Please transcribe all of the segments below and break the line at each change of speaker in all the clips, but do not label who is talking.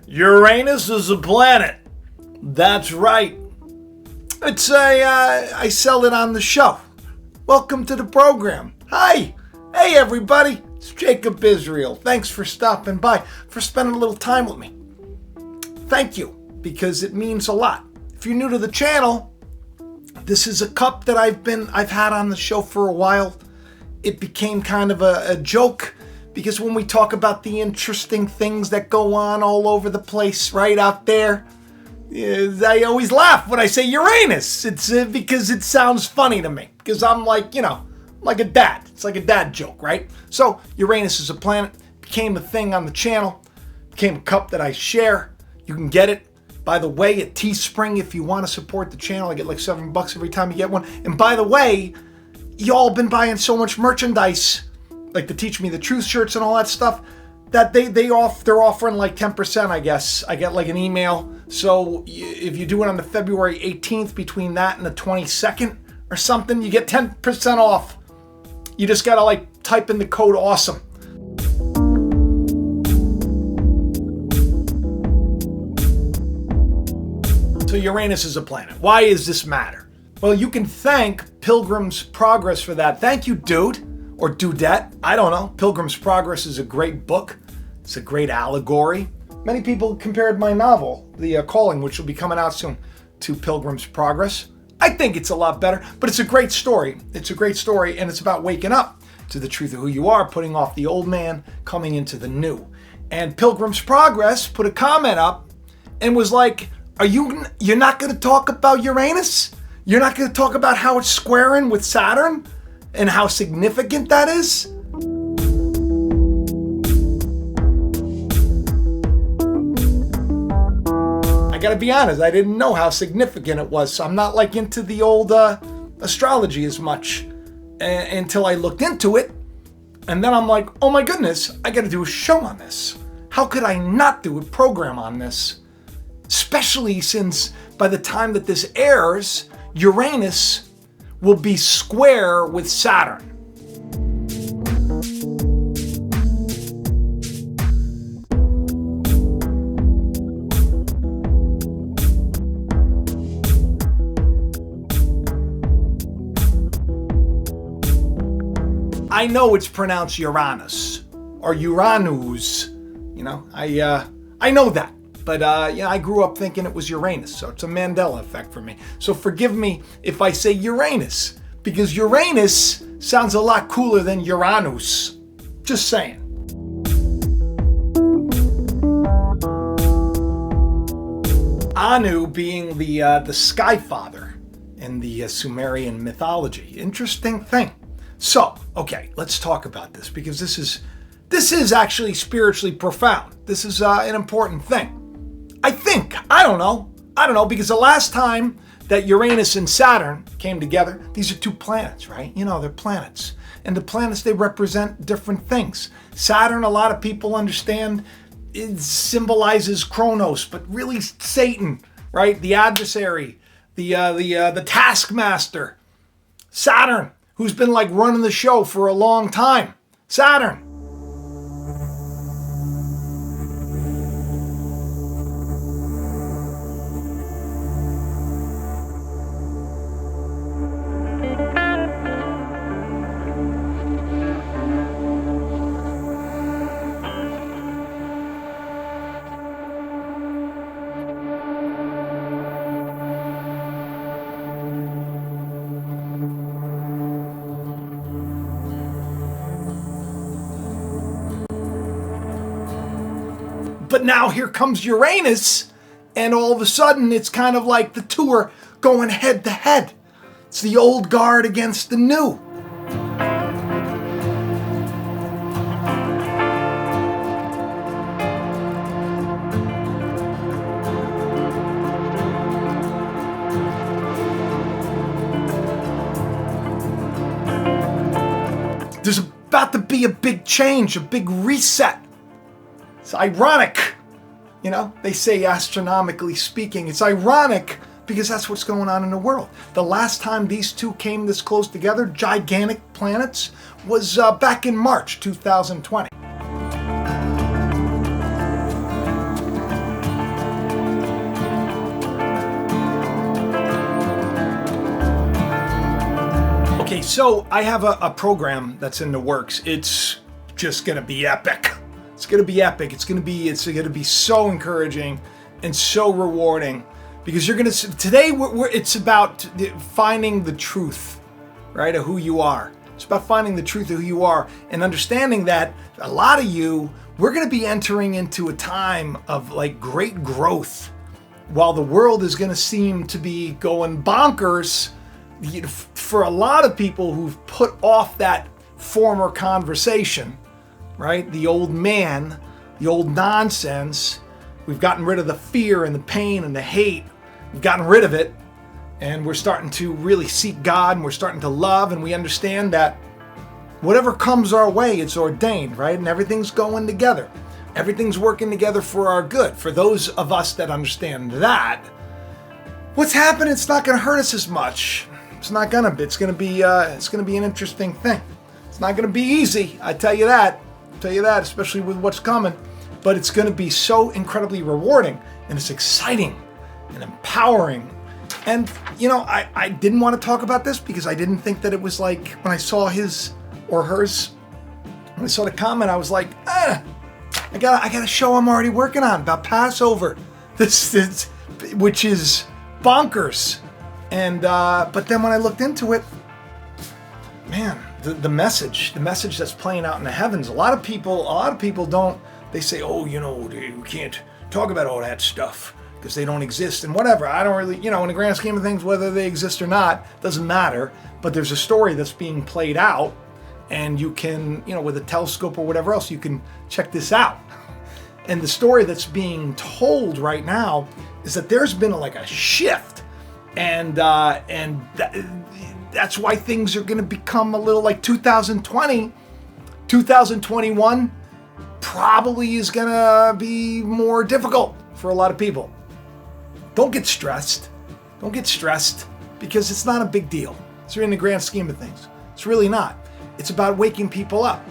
Uranus is a planet. That's right. I sell it on the show. Welcome to the program. Hi. Hey, everybody. It's Jacob Israel. Thanks for stopping by, for spending a little time with me. Thank you, because it means a lot. If you're new to the channel, this is a cup that I've had on the show for a while. It became kind of a joke, because when we talk about the interesting things that go on all over the place right out there, I always laugh when I say Uranus. It's because it sounds funny to me, because I'm like, like a dad. It's like a dad joke, right? So Uranus is a planet, became a thing on the channel, became a cup that I share. You can get it, by the way, at Teespring if you want to support the channel. I get like $7 every time you get one. And by the way, y'all been buying so much merchandise, like the Teach Me the Truth shirts and all that stuff, that they're offering like 10%, I guess. I get like an email. So if you do it on the February 18th, between that and the 22nd or something, you get 10% off. You just gotta like type in the code AWESOME. So Uranus is a planet. Why does this matter? Well, you can thank Pilgrim's Progress for that. Thank you, dude. Or dudette. I don't know. Pilgrim's Progress is a great book. It's a great allegory. Many people compared my novel, The Calling, which will be coming out soon, to Pilgrim's Progress. I think it's a lot better, but it's a great story. It's a great story, and it's about waking up to the truth of who you are, putting off the old man, coming into the new. And Pilgrim's Progress put a comment up and was like, you're not going to talk about Uranus? You're not going to talk about how it's squaring with Saturn and how significant that is? I got to be honest, I didn't know how significant it was. So I'm not like into the old astrology as much until I looked into it. And then I'm like, oh my goodness, I got to do a show on this. How could I not do a program on this? Especially since by the time that this airs, Uranus will be square with Saturn. I know it's pronounced Uranus or Uranus. I know that. But I grew up thinking it was Uranus, so it's a Mandela effect for me. So forgive me if I say Uranus, because Uranus sounds a lot cooler than Uranus. Just saying. Anu being the sky father in the Sumerian mythology. Interesting thing. So, okay, let's talk about this, because this is actually spiritually profound. This is an important thing. I don't know, because the last time that Uranus and Saturn came together, these are two planets, right? They're planets. And the planets, they represent different things. Saturn, a lot of people understand, it symbolizes Kronos, but really Satan, right? The adversary, the taskmaster. Saturn, who's been like running the show for a long time. Saturn. But now here comes Uranus, and all of a sudden it's kind of like the two are going head to head. It's the old guard against the new. There's about to be a big change, a big reset. It's ironic, they say astronomically speaking. It's ironic because that's what's going on in the world. The last time these two came this close together, gigantic planets, was back in March 2020. so I have a program that's in the works. It's just gonna be epic. It's gonna be epic. It's gonna be so encouraging and so rewarding, because you're gonna today. It's about finding the truth, right, of who you are. It's about finding the truth of who you are and understanding that a lot of you, we're gonna be entering into a time of like great growth, while the world is gonna seem to be going bonkers. For a lot of people who've put off that former conversation, right? The old man, the old nonsense. We've gotten rid of the fear and the pain and the hate. We've gotten rid of it, and we're starting to really seek God, and we're starting to love, and we understand that whatever comes our way, it's ordained, right? And everything's going together. Everything's working together for our good. For those of us that understand that, what's happening, it's not going to hurt us as much. It's not gonna be. It's gonna be an interesting thing. It's not gonna be easy. I tell you that. Especially with what's coming. But it's gonna be so incredibly rewarding, and it's exciting and empowering. And I didn't want to talk about this because I didn't think that it was like, when I saw his or hers, when I saw the comment, I was like, I got a show I'm already working on about Passover. This which is bonkers. And but then when I looked into it, man, the message that's playing out in the heavens. A lot of people don't. They say, oh, you can't talk about all that stuff because they don't exist and whatever. I don't really, in the grand scheme of things, whether they exist or not doesn't matter. But there's a story that's being played out, and you can, with a telescope or whatever else, you can check this out. And the story that's being told right now is that there's been a shift. And that's why things are going to become a little like 2020. 2021 probably is going to be more difficult for a lot of people. Don't get stressed. Because it's not a big deal. It's in the grand scheme of things. It's really not. It's about waking people up.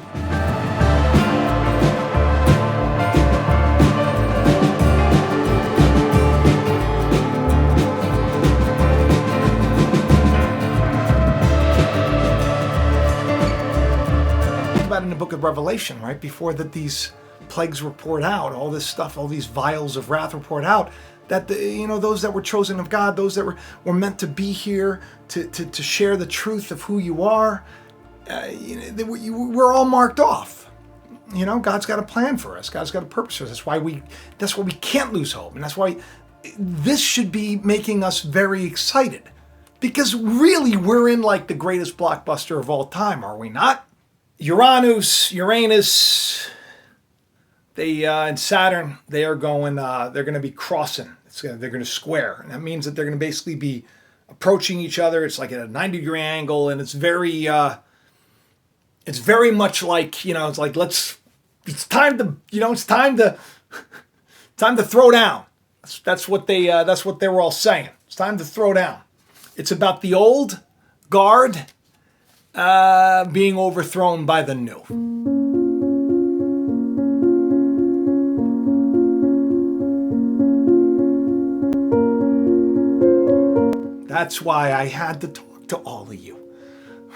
In the book of Revelation, right before that, these plagues were poured out, all this stuff, all these vials of wrath were poured out, that those that were chosen of God, those that were meant to be here to share the truth of who you are, we're all marked off. God's got a plan for us. God's got a purpose for us. That's why we can't lose hope, and that's why this should be making us very excited, because really we're in like the greatest blockbuster of all time, are we not? Uranus, and Saturn, they're going to be crossing. They're going to square. And that means that they're going to basically be approaching each other. It's like at a 90-degree angle, and it's very much like, it's like, it's time to throw down. That's what they were all saying. It's time to throw down. It's about the old guard being overthrown by the new. That's why I had to talk to all of you,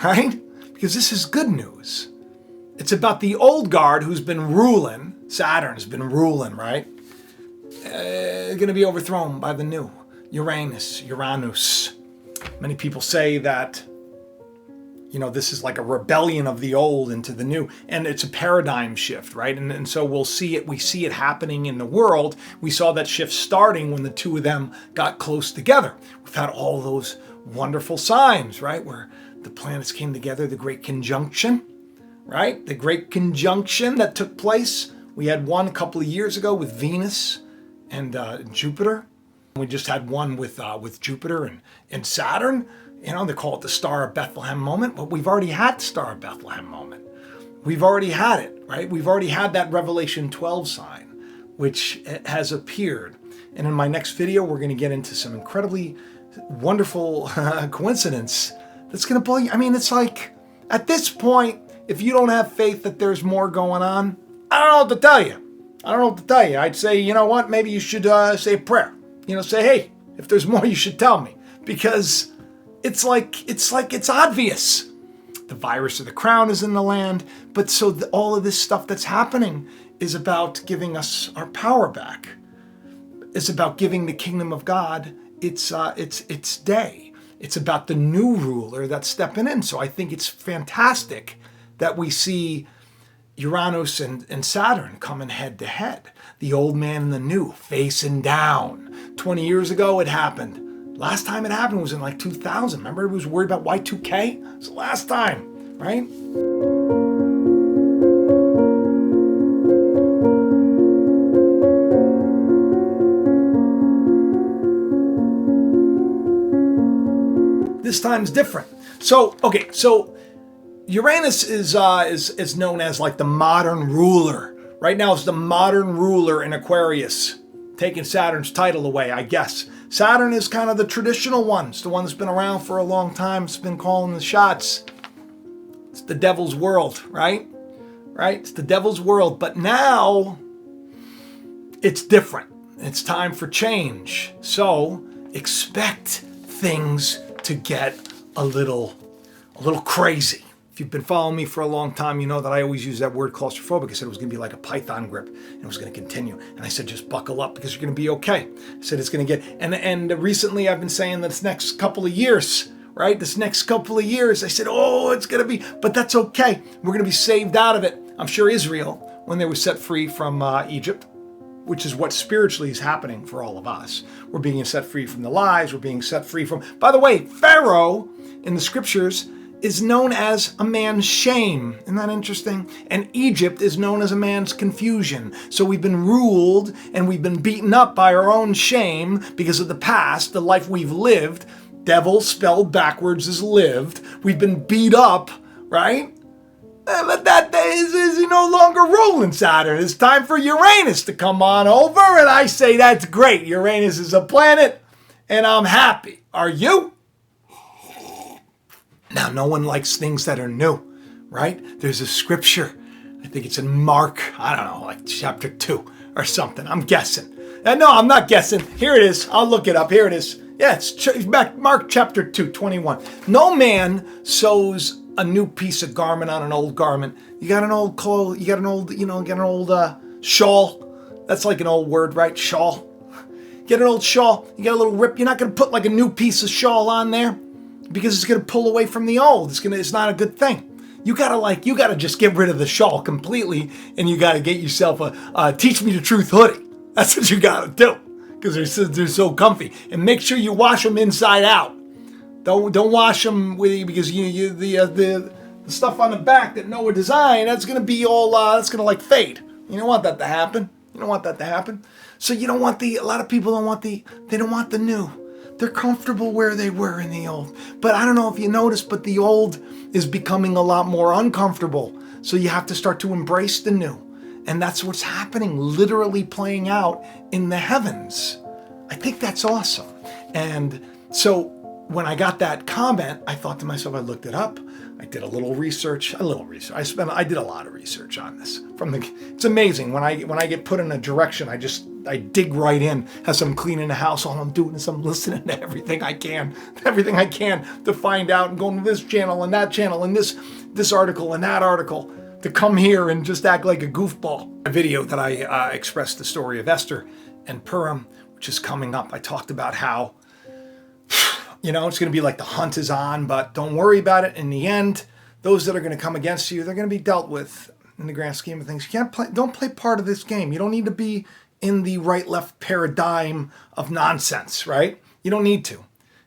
right? Because this is good news. It's about the old guard who's been ruling. Saturn's been ruling, right? Going to be overthrown by the new. Uranus. Many people say that this is like a rebellion of the old into the new, and it's a paradigm shift, right? And so we see it happening in the world. We saw that shift starting when the two of them got close together. We've had all those wonderful signs, right? Where the planets came together, the great conjunction, right? The great conjunction that took place. We had one a couple of years ago with Venus and Jupiter. We just had one with Jupiter and Saturn. They call it the Star of Bethlehem moment, but we've already had the Star of Bethlehem moment. We've already had it, right? We've already had that Revelation 12 sign, which has appeared. And in my next video, we're going to get into some incredibly wonderful coincidence that's going to blow you. I mean, it's like, at this point, if you don't have faith that there's more going on, I don't know what to tell you. I'd say, you know what? Maybe you should say a prayer. Say, hey, if there's more, you should tell me. Because it's obvious. The virus of the crown is in the land. But so all of this stuff that's happening is about giving us our power back. It's about giving the kingdom of God its day. It's about the new ruler that's stepping in. So I think it's fantastic that we see Uranus and Saturn coming head to head. The old man and the new facing down. 20 years ago it happened. Last time it happened was in like 2000. Remember, it was worried about Y2K? It was the last time, right? This time's different. So Uranus is known as like the modern ruler. Right now it's the modern ruler in Aquarius, taking Saturn's title away, I guess. Saturn is kind of the traditional one. It's the one that's been around for a long time. It's been calling the shots. It's the devil's world, right? Right? It's the devil's world. But now it's different. It's time for change. So expect things to get a little crazy. If you've been following me for a long time, you know that I always use that word claustrophobic. I said it was going to be like a python grip and it was going to continue. And I said, just buckle up because you're going to be okay. I said it's going to get, and recently I've been saying this next couple of years, right? This next couple of years, I said, oh, it's going to be, but that's okay. We're going to be saved out of it. I'm sure Israel, when they were set free from Egypt, which is what spiritually is happening for all of us. We're being set free from the lies. We're being set free from, by the way, Pharaoh in the scriptures is known as a man's shame. Isn't that interesting? And Egypt is known as a man's confusion. So we've been ruled and we've been beaten up by our own shame because of the past, the life we've lived. Devil spelled backwards is lived. We've been beat up, right? But that is no longer ruling Saturn. It's time for Uranus to come on over, and I say that's great. Uranus is a planet, and I'm happy. Are you? Now, no one likes things that are new, right? There's a scripture. I think it's in Mark, I don't know, like chapter 2 or something. I'm guessing. No, I'm not guessing. Here it is. I'll look it up. Here it is. Yeah, it's Mark chapter 2, 21. No man sews a new piece of garment on an old garment. You got an old clothes, you got an old shawl. That's like an old word, right? Shawl. Get an old shawl. You got a little rip. You're not going to put like a new piece of shawl on there because it's going to pull away from the old. It's not a good thing. You gotta just get rid of the shawl completely, and you gotta get yourself a Teach Me the Truth hoodie. That's what you gotta do because they're so comfy. And make sure you wash them inside out. Don't wash them because the stuff on the back that Noah designed, that's gonna be all that's gonna like fade. You don't want that to happen. You don't want that to happen. So you don't want a lot of people don't want they don't want the new. They're comfortable where they were in the old. But I don't know if you noticed, but the old is becoming a lot more uncomfortable. So you have to start to embrace the new. And that's what's happening, literally playing out in the heavens. I think that's awesome. And so when I got that comment, I thought to myself, I looked it up. I did a little research. I did a lot of research on this. It's amazing when I get put in a direction, I dig right in. As I'm cleaning the house, all I'm doing is I'm listening to everything I can to find out, and going to this channel and that channel and this article and that article to come here and just act like a goofball. A video that I expressed the story of Esther and Purim, which is coming up. I talked about how it's going to be like the hunt is on, but don't worry about it. In the end, those that are going to come against you, they're going to be dealt with in the grand scheme of things. Don't play part of this game. You don't need to be in the right-left paradigm of nonsense, right? You don't need to.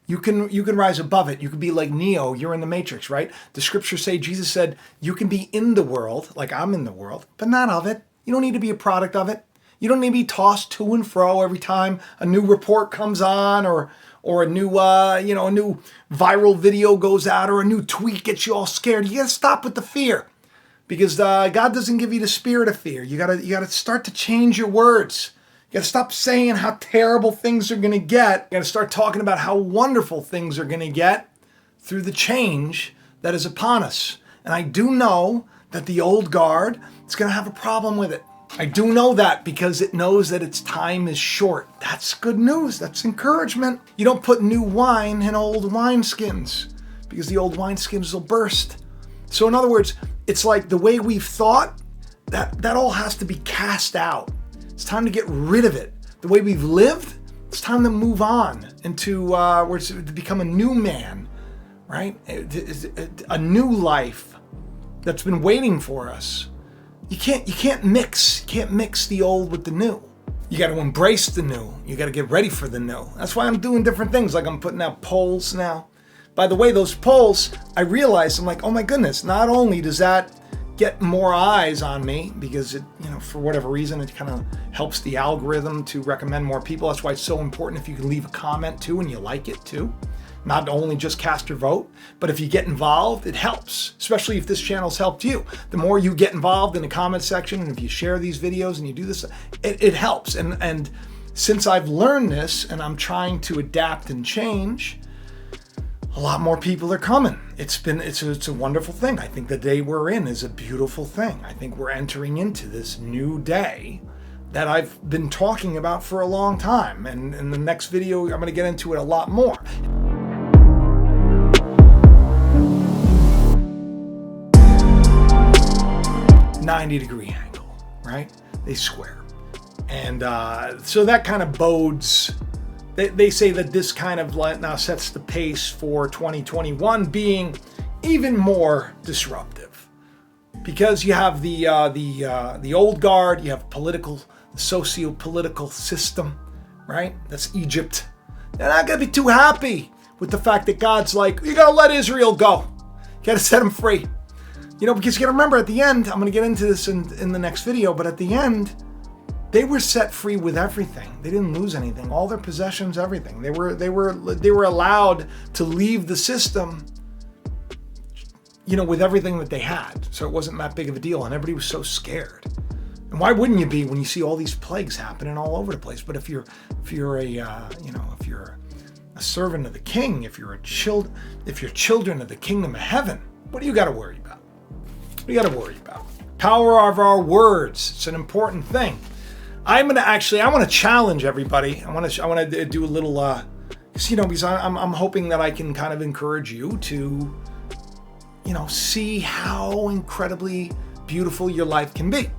You can rise above it. You can be like Neo. You're in the Matrix, right? The scriptures say, Jesus said, you can be in the world, like I'm in the world, but not of it. You don't need to be a product of it. You don't need to be tossed to and fro every time a new report comes on or a new viral video goes out or a new tweet gets you all scared. You got to stop with the fear because God doesn't give you the spirit of fear. You got to start to change your words. You got to stop saying how terrible things are going to get. You got to start talking about how wonderful things are going to get through the change that is upon us. And I do know that the old guard is going to have a problem with it. I do know that because it knows that its time is short. That's good news. That's encouragement. You don't put new wine in old wineskins because the old wineskins will burst. So in other words, it's like the way we've thought, that all has to be cast out. It's time to get rid of it. The way we've lived, it's time to move on into where it's to become a new man, right? A new life that's been waiting for us. You can't mix the old with the new. You got to embrace the new. You got to get ready for the new. That's why I'm doing different things. Like I'm putting out polls now. By the way, those polls, I realized, I'm like, oh my goodness, not only does that get more eyes on me because it, for whatever reason, it kind of helps the algorithm to recommend more people. That's why it's so important if you can leave a comment too and you like it too. Not only just cast your vote, but if you get involved, it helps, especially if this channel's helped you. The more you get involved in the comment section, and if you share these videos and you do this, it helps. And since I've learned this and I'm trying to adapt and change, a lot more people are coming. It's a wonderful thing. I think the day we're in is a beautiful thing. I think we're entering into this new day that I've been talking about for a long time. And in the next video, I'm going to get into it a lot more. 90-degree angle, right? They square. And so that kind of bodes, they say that this kind of now sets the pace for 2021 being even more disruptive. Because you have the old guard, you have the socio-political system, right? That's Egypt. They're not going to be too happy with the fact that God's like, you got to let Israel go. You got to set them free. Because you got to remember at the end, I'm going to get into this in the next video, but at the end, they were set free with everything. They didn't lose anything. All their possessions, everything. They were allowed to leave the system, with everything that they had. So it wasn't that big of a deal, and everybody was so scared. And why wouldn't you be when you see all these plagues happening all over the place? But if you're a servant of the King, if you're children of the kingdom of heaven, what do you got to worry about? What do you got to worry about? Power of our words. It's an important thing. I want to challenge everybody. I want to do a little, because I'm hoping that I can kind of encourage you to, see how incredibly beautiful your life can be.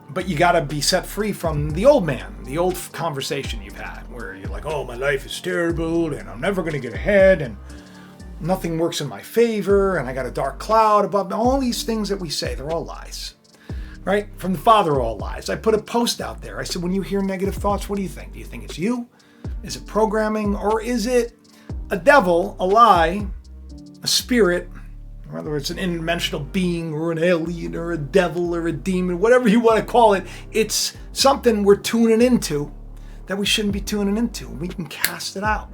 But you got to be set free from the old man, the old conversation you've had where you're like, oh, my life is terrible and I'm never going to get ahead and nothing works in my favor and I got a dark cloud above me. All these things that we say, they're all lies. Right? From the Father, all lies. I put a post out there. I said, when you hear negative thoughts, what do you think? Do you think it's you? Is it programming? Or is it a devil, a lie, a spirit, or in other words, an interdimensional being or an alien or a devil or a demon, whatever you want to call it? It's something we're tuning into that we shouldn't be tuning into. We can cast it out.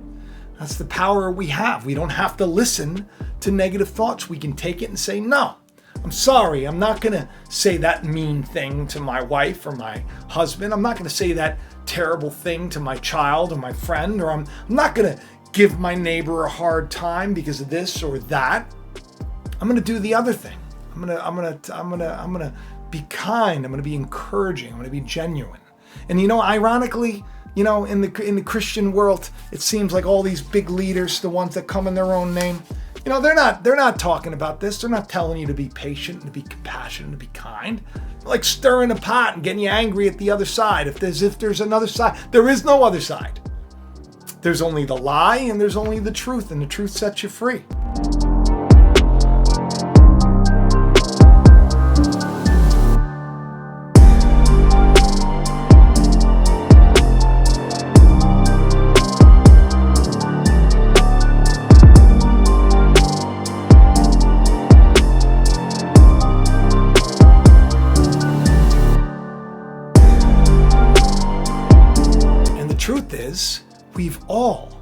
That's the power we have. We don't have to listen to negative thoughts. We can take it and say, no. I'm sorry, I'm not going to say that mean thing to my wife or my husband. I'm not going to say that terrible thing to my child or my friend, or I'm not going to give my neighbor a hard time because of this or that. I'm going to do the other thing. I'm going to be kind. I'm going to be encouraging. I'm going to be genuine. And ironically, in the Christian world, it seems like all these big leaders, the ones that come in their own name, they're not talking about this. They're not telling you to be patient and to be compassionate and to be kind. They're like stirring a pot and getting you angry at the other side. If there's another side, there is no other side. There's only the lie and there's only the truth, and the truth sets you free. Truth is, we've all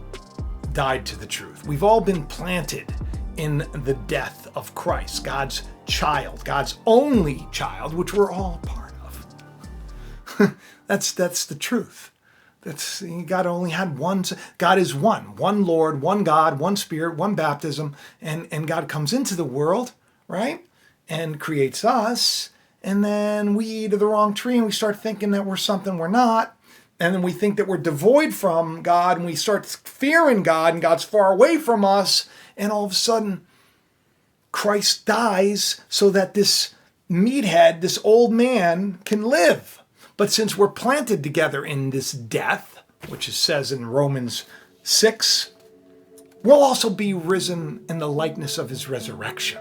died to the truth. We've all been planted in the death of Christ, God's child, God's only child, which we're all a part of. That's the truth. God only had one. God is one Lord, one God, one Spirit, one baptism, and God comes into the world, right, and creates us, and then we eat of the wrong tree and we start thinking that we're something we're not. And then we think that we're devoid from God, and we start fearing God, and God's far away from us. And all of a sudden, Christ dies so that this meathead, this old man, can live. But since we're planted together in this death, which it says in Romans 6, we'll also be risen in the likeness of his resurrection.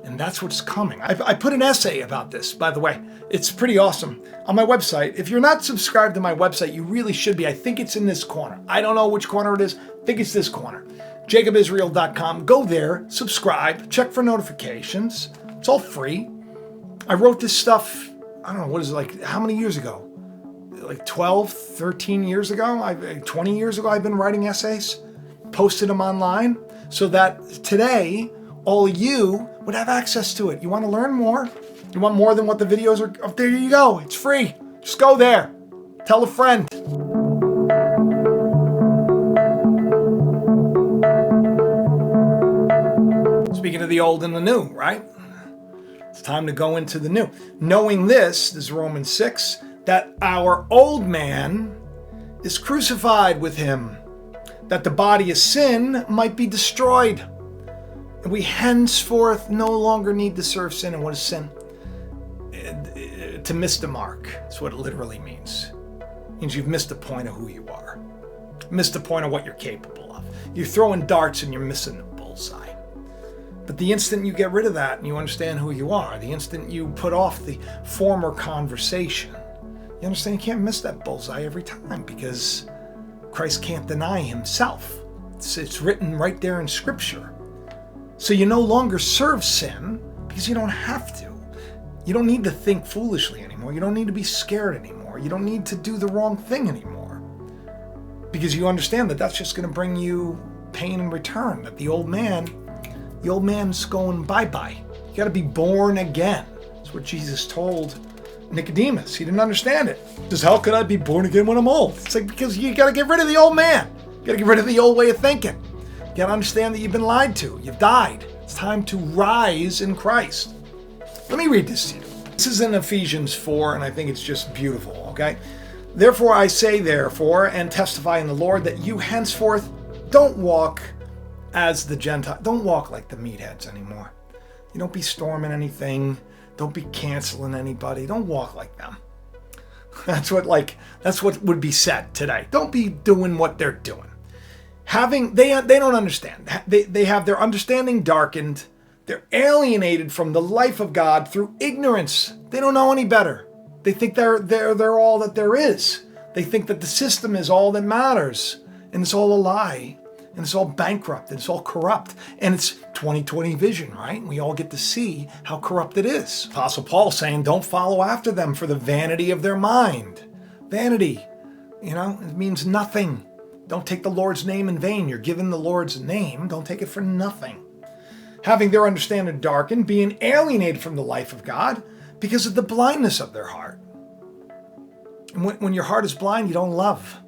And that's what's coming. I put an essay about this, by the way. It's pretty awesome on my website. If you're not subscribed to my website, you really should be. I think it's in this corner. I don't know which corner it is. I think it's this corner. jacobisrael.com. Go there, subscribe, check for notifications. It's all free. I wrote this stuff, I don't know, what is it, like, how many years ago? Like 12, 13 years ago? 20 years ago I've been writing essays, posted them online, so that today, all of you would have access to it. You want to learn more? You want more than what the videos are? Oh, there you go. It's free. Just go there. Tell a friend. Speaking of the old and the new, right? It's time to go into the new. Knowing this is Romans 6, that our old man is crucified with him, that the body of sin might be destroyed. And we henceforth no longer need to serve sin. And what is sin? To miss the mark. That's what it literally means. It means you've missed the point of who you are. Missed the point of what you're capable of. You're throwing darts and you're missing the bullseye. But the instant you get rid of that and you understand who you are, the instant you put off the former conversation, you understand you can't miss that bullseye every time, because Christ can't deny himself. It's written right there in Scripture. So you no longer serve sin because you don't have to. You don't need to think foolishly anymore. You don't need to be scared anymore. You don't need to do the wrong thing anymore, because you understand that that's just going to bring you pain in return. That the old man's going bye-bye. You got to be born again. That's what Jesus told Nicodemus. He didn't understand it. He says, how can I be born again when I'm old? It's like, because you got to get rid of the old man. You got to get rid of the old way of thinking. You got to understand that you've been lied to. You've died. It's time to rise in Christ. Let me read this to you. This is in Ephesians 4, and I think it's just beautiful, okay? Therefore I say, and testify in the Lord, that you henceforth don't walk as the Gentiles. Don't walk like the meatheads anymore. You don't be storming anything. Don't be canceling anybody. Don't walk like them. That's what would be said today. Don't be doing what they're doing. They don't understand. They have their understanding darkened. They're alienated from the life of God through ignorance. They don't know any better. They think they're all that there is. They think that the system is all that matters, and it's all a lie, and it's all bankrupt, and it's all corrupt, and it's 2020 vision, right? We all get to see how corrupt it is. Apostle Paul saying, don't follow after them for the vanity of their mind. Vanity, it means nothing. Don't take the Lord's name in vain. You're given the Lord's name. Don't take it for nothing. Having their understanding darkened, being alienated from the life of God because of the blindness of their heart. And when your heart is blind, you don't love.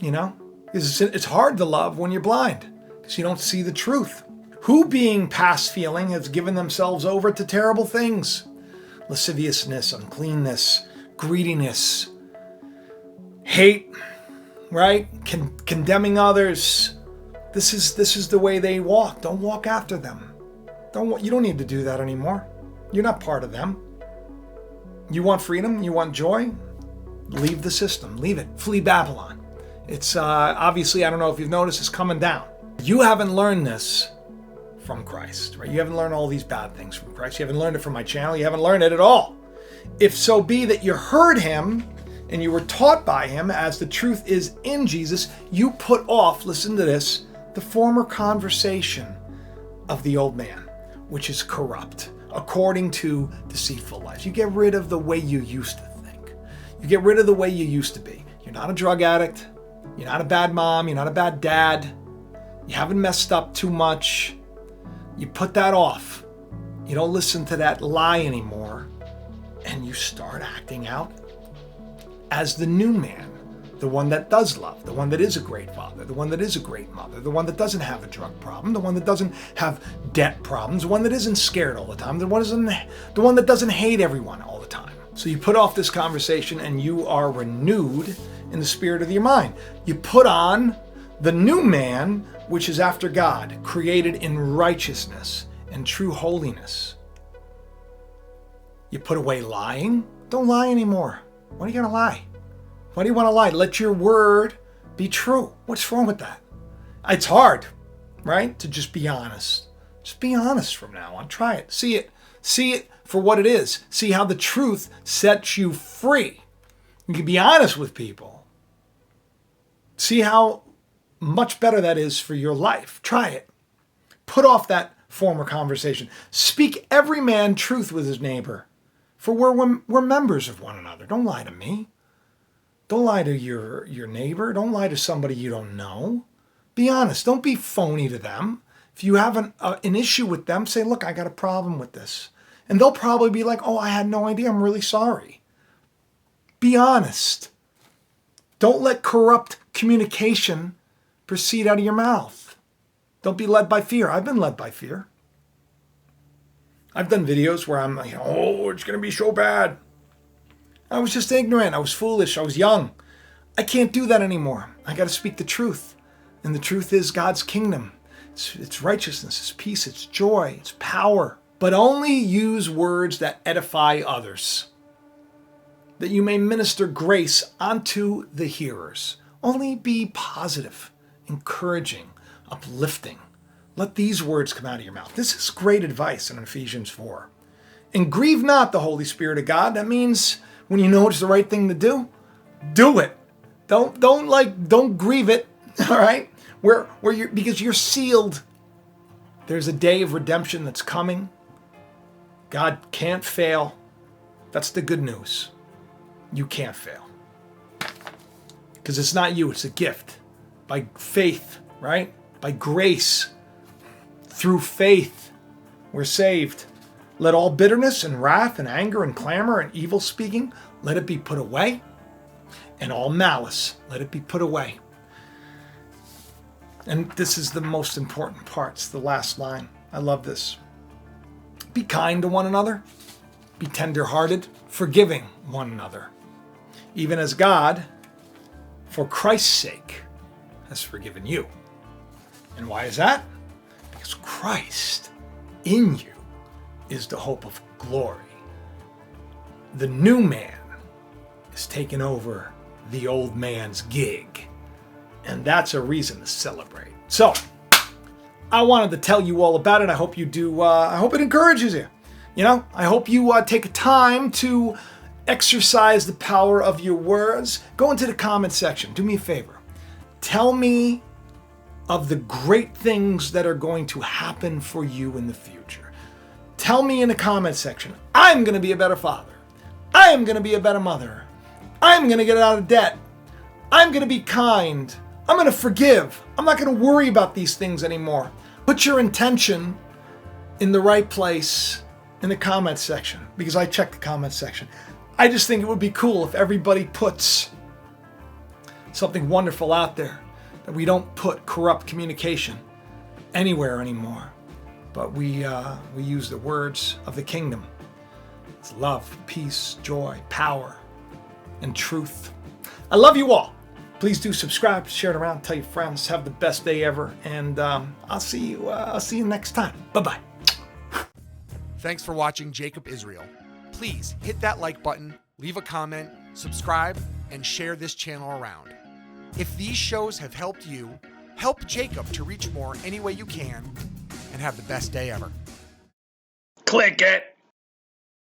Because it's hard to love when you're blind, because you don't see the truth. Who, being past feeling, has given themselves over to terrible things. Lasciviousness, uncleanness, greediness, hate, right? Condemning others. This is the way they walk. Don't walk after them. You don't need to do that anymore. You're not part of them. You want freedom? You want joy? Leave the system. Leave it. Flee Babylon. It's obviously, I don't know if you've noticed, it's coming down. You haven't learned this from Christ, right? You haven't learned all these bad things from Christ. You haven't learned it from my channel. You haven't learned it at all. If so be that you heard him and you were taught by him as the truth is in Jesus, you put off, listen to this, the former conversation of the old man, which is corrupt, according to deceitful lies. You get rid of the way you used to think. You get rid of the way you used to be. You're not a drug addict. You're not a bad mom. You're not a bad dad. You haven't messed up too much. You put that off. You don't listen to that lie anymore. And you start acting out as the new man, the one that does love, the one that is a great father, the one that is a great mother, the one that doesn't have a drug problem, the one that doesn't have debt problems, the one that isn't scared all the time, the one that doesn't hate everyone all the time. So you put off this conversation and you are renewed in the spirit of your mind. You put on The new man, which is after God, created in righteousness and true holiness. You put away lying. Don't lie anymore. Why are you going to lie? Why do you want to lie? Let your word be true. What's wrong with that? It's hard, right? To just be honest. Just be honest from now on. Try it. See it. See it for what it is. See how the truth sets you free. You can be honest with people. See how much better that is for your life. Try it. Put off that former conversation. Speak every man truth with his neighbor, for we're members of one another. Don't lie to me. Don't lie to your neighbor. Don't lie to somebody you don't know. Be honest. Don't be phony to them. If you have an issue with them, say, look, I got a problem with this. And they'll probably be like, oh, I had no idea. I'm really sorry. Be honest. Don't let corrupt communication proceed out of your mouth. Don't be led by fear. I've been led by fear. I've done videos where I'm like, oh, it's going to be so bad. I was just ignorant. I was foolish. I was young. I can't do that anymore. I got to speak the truth. And the truth is God's kingdom. It's righteousness, it's peace, it's joy, it's power. But only use words that edify others, that you may minister grace unto the hearers. Only be positive, encouraging, uplifting. Let these words come out of your mouth. This is great advice in Ephesians 4. And grieve not the Holy Spirit of God. That means when you know it's the right thing to do it. Don't grieve it. All right? Because you're sealed. There's a day of redemption that's coming. God can't fail. That's the good news. You can't fail. Because it's not you, it's a gift. By faith, right? By grace. Through faith, we're saved. Let all bitterness and wrath and anger and clamor and evil speaking, let it be put away. And all malice, let it be put away. And this is the most important part. It's the last line. I love this. Be kind to one another. Be tender-hearted, forgiving one another. Even as God, for Christ's sake, has forgiven you. And why is that? Because Christ in you is the hope of glory. The new man is taking over the old man's gig. And that's a reason to celebrate. So, I wanted to tell you all about it. I hope you do. I hope it encourages you. I hope you take time to exercise the power of your words. Go into the comment section. Do me a favor. Tell me of the great things that are going to happen for you in the future. Tell me in the comment section. I'm going to be a better father. I am going to be a better mother. I'm going to get out of debt. I'm going to be kind. I'm going to forgive. I'm not going to worry about these things anymore. Put your intention in the right place in the comment section, because I check the comment section. I just think it would be cool if everybody puts something wonderful out there, that we don't put corrupt communication anywhere anymore, but we use the words of the kingdom. It's love, peace, joy, power, and truth. I love you all. Please do subscribe, share it around, tell your friends. Have the best day ever, and I'll see you next time. Bye-bye.
Thanks for watching Jacob Israel. Please hit that like button, leave a comment, subscribe, and share this channel around. If these shows have helped you, help Jacob to reach more any way you can, and have the best day ever.
Click it.